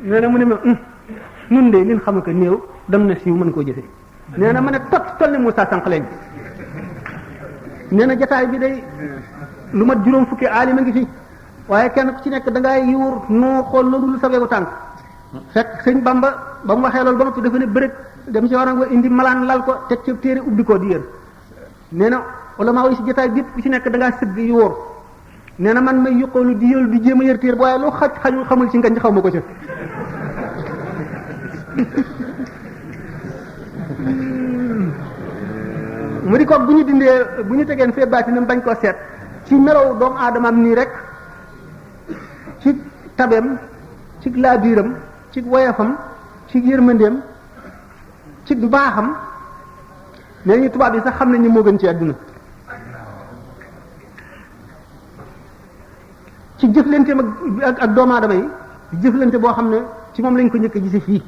nee na mu ne ma nun de lin xam ko néew dem na siiw mën koo jëfe nee na ma ne toll ne Moussa sànq leen nee na jataay bi day lu mat juróom fukki aalima ngi fi waaye kenn ku ci nekk da ngay yuur noo xool loolu lu saweeku tànk fekk sëñ Bamba ba mu waxee loolu ba noppi dafa ne bërëg dem ci waroon nga indi malaan lal ko teg ci téere ubbi ko di yër nee na ulama yi si jotaay bi ku ci nekk da ngaa sëgg yu wóor nee na man may yuqoolu di yël di jéem a yër téere waaye loo xañul xamul ci ngañ xaw ma ko ca mu di ko bu ñu dindee bu ñu tegeen fee baatinam bañ koo seet ci melow doomu aadamaam nii rek ci tabeem ci laabiiram ci woyafam ci yërmandeem ci du baaxam nee ñu tubaab yi sax xam nañ ni moo gën ci àdduna ci jëflanteem ak doomu aadama yi jëflante boo xam ne ci moom lañ ko njëkk a gise fii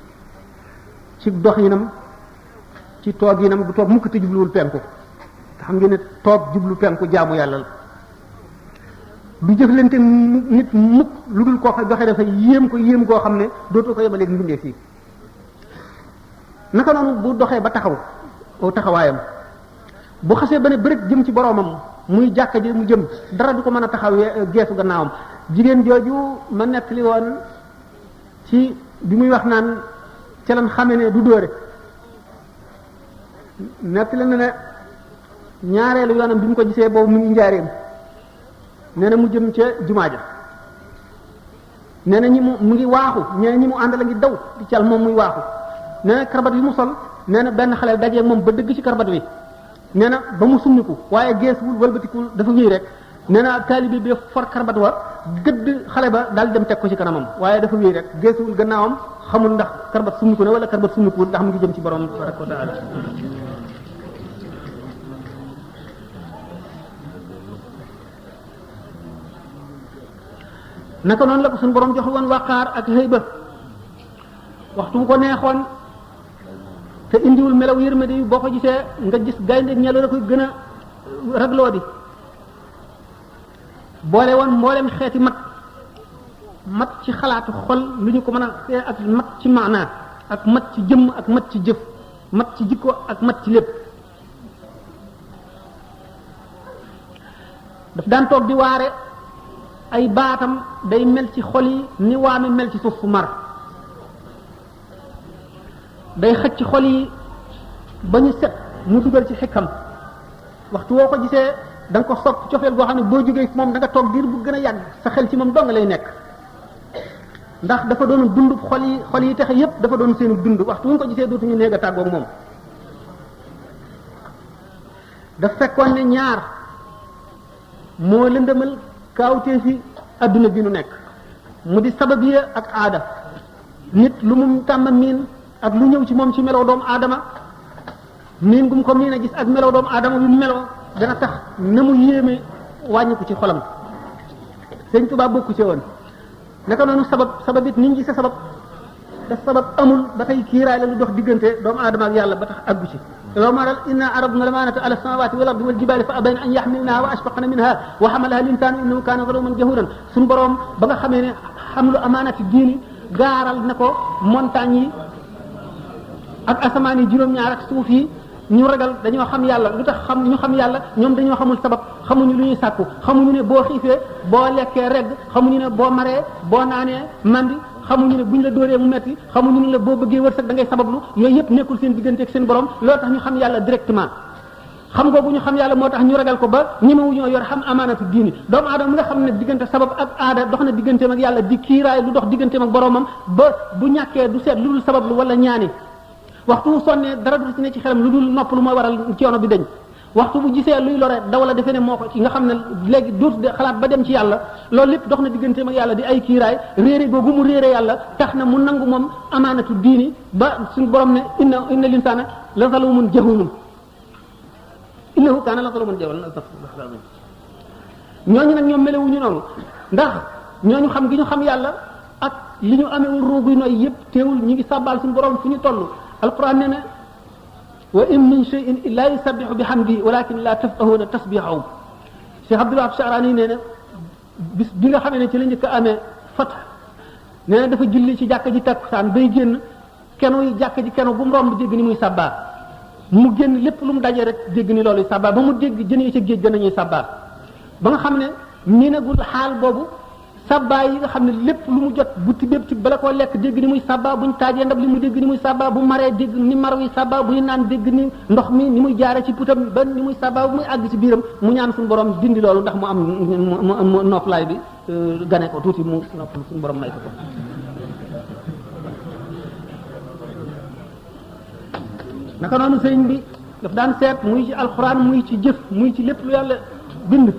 ci doxinam ci tooginam du toog mukk te jubluwul penku xam ngeen ne toog jublu penku jaamu yàlla la du jëflante nit mukk lu dul koo xam doxee dafa yéem koo xam ne dootoo ko yemaleeg mbindee fii naka noonu bu doxee ba taxaw aw taxawaayam bu xasee ba ne bërit jëm ci boroomam muy jàkka ji mu jëm dara du ko mën a taxaw geesu gannaawam jigéen jooju ma nettali woon ci bi muy wax naan ca lan xame ne du dóore nettali na ne ñaareelu yoonam bi mu ko gisee boobu mu ngi njaareem nee na mu jëm ca jumaa ja nee na mu ngi waaxu ñee ñi mu àndal a ngi daw di cal moom muy waaxu nee na karbat yi mu sol nee na benn xale dajee moom ba dëgg ci karbat wi nee na ba mu summiku waaye geesuwul wëlbatikul dafa wéy rek nee na taalibe bi for karbat wa gëdd xale ba daal dem teg ko ci kanamam waaye dafa wéy rek geesuwul gannaawam xamul ndax karbat summiku ne wala karbat summikuwul ndax mu ngi jëm ci borom tabaraka wa taala naka noonu la ko suñu borom jox woon waqaar ak hëyba waxtu bu ko neexoon te indiwul melaw yërmande yi boo ko gisee nga gis gaynde ñelo la koy gën a ragloo di boole woon mboolem xeeti mat ci xalaatu xol lu ñu ko mën a fee ak mat ci maanaa ak mat ci jëmm ak mat ci jëf mat ci jikko ak mat ci lépp daf daan toog di waare ay baatam day mel ci xol yi ni waame mel ci suuf fu mar day xëcc ci xol yi ba ñu set mu dugal ci xikam waxtu woo ko gisee da nga ko sopp cofeel goo xam ne boo jógee moom da nga toog diir bu gën a yàgg sa xel ci moom dong lay nekk ndax dafa doon dund xol yi texe yépp dafa doon seenu dund waxtu wuñ ko gisee dootuñu néeg a tàggoog moom daf fekkoon ne ñaar moo lëndëmal kaawtee fi adduna bi nu nekk mu di sababiya ak aada nit lu mu tàmm miin ak lu ñëw ci moom ci melow doomu aadama miin gum ko miin a gis ak melow doomu aadama yu meloo dana tax na mu yéeme wàññi ko ci xolam Sëñ Tuubaa bokku ci woon naka noonu sabab it niñ gise sabab te sabab amul ba tey kiiraay la lu dox diggante doomu aadama ak yàlla ba tax aggu ci yow maral inna aradna al-amaanata ala as-samawati wal ardi wal jibali fa abayna an yaxmilnaha wa ashfaqna minha wa xamalaha al-insaanu innahu kaana zaluman jahuulan suñu boroom ba nga xamee ne xamlu amaanati diini gaaral na ko montagne yi ak asamaan yi juróom-ñaar ak suuf yi ñu ragal dañoo xam yàlla lu tax ñu xam yàlla ñoom dañoo xamul sabab xamuñu lu ñuy sàkku xamuñu ne boo xiifee boo lekkee regg xamuñu ne boo maree boo naanee mandi xamuñu ne buñ la dóoree mu metti xamuñu ne la boo bëggee wërsëg da ngay sabablu yooyu yëpp nekkul seen diggante ak seen borom loolu tax ñu xam yàlla directement xam googu ñu xam yàlla moo tax ñu ragal ko ba ñemewuñoo yor xam amaanatu diini doomu aadama mi nga xam ne diggante sabab ak aada dox na digganteem ak yàlla di kiiraay lu dox digganteem ak boromam ba bu ñàkkee du seet lu dul sabablu wala ñaani waxtu bu sonnee dara du ci ne ci xelam lu dul nopp lu mooy waral coono bi dañ waxtu bu gisee luy lore daw la defe ne moo ko ci nga xam ne léegi dootu de xalaat ba dem ci yàlla loolu lépp dox na digganteem ak yàlla di ay kiiraay réere googu mu réere yàlla tax na mu nangu moom amaanatu diini ba suñu borom ne inna linsaana la zalumun jahulun innahu kaana la zaluman jahulan ñooñu nag ñoom melewuñu noonu ndax ñooñu xam gi ñu xam yàlla ak li ñu amewul rooguy nooy yëpp teewul ñu ngi sàbbaal suñu borom fu ñu toll alquran nee na wa in min shay'in illa yusabbihu bihamdihi walakin la tafqahuna tasbihahum Cheikh Abdul Wahab Sha'rani nee na bis bi nga xamee ne ci la njëkk a amee fat nee na dafa julli ci jàkka ji takkusaan bay génn kenu yi jàkka ji kenu bu mu romb dégg ni muy sàbbaal mu génn lépp lu mu daje rek dégg ni loolu sàbbaal ba mu dégg jën yi ca géej gën a ñuy sàbbaal ba nga xam ne miinagul xaal boobu sàbbaay yi nga xam ne lépp lu mu jot bu tibbéb ci bala koo lekk dégg ni muy sàbbaa buñ taajee ndab li mu dégg ni muy sàbbaa bu maree dégg ni mar wi sàbbaa buy naan dégg ni ndox mi ni muy jaare ci putam ba ni muy sàbbaa bu muy àgg ci biiram mu ñaan suñu borom dindi loolu ndax mu am noflaay bi gane ko tuuti mu nopp suñu borom may ko ko naka noonu sëriñ bi daf daan seet muy ci alxuraan muy ci jëf muy ci lépp lu yàlla bind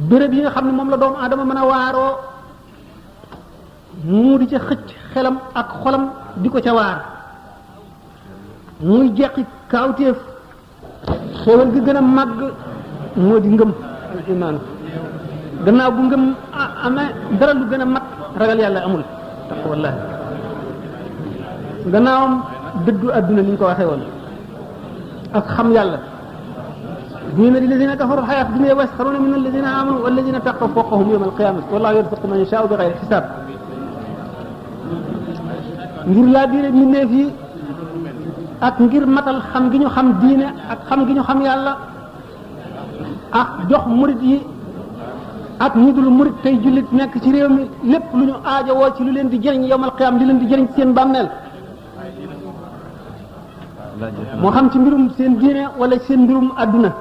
béréb yi nga xam ne moom la doomu aadama mën a waaroo mu di ca xëcc xelam ak xolam di ko ca waar muy jeqi kaawteef xéewal gi gën a màgg moo di ngëm al imaan gannaaw bu ngëm amee dara lu gën a mat ragal yàlla amul tax wallahi gannaawam dëddu adduna ni ñu ko waxee woon ak xam yàlla زين للذين كفروا الحياة الدنيا ويسخرون من الذين آمنوا والذين اتقوا فوقهم يوم القيامة والله يرزق من يشاء بغير حساب ngir laa diine mbindeef yi ak ngir matal xam gi ñu xam diine ak xam gi ñu xam yàlla ak jox murit yi ak ñi dul murit tey jullit nekk ci réew mi lépp lu ñu aajowoo ci lu leen di jëriñ yowmal qiyaam di leen di jëriñ ci seen bàmmeel moo xam ci mbirum seen diine wala seen mbirum adduna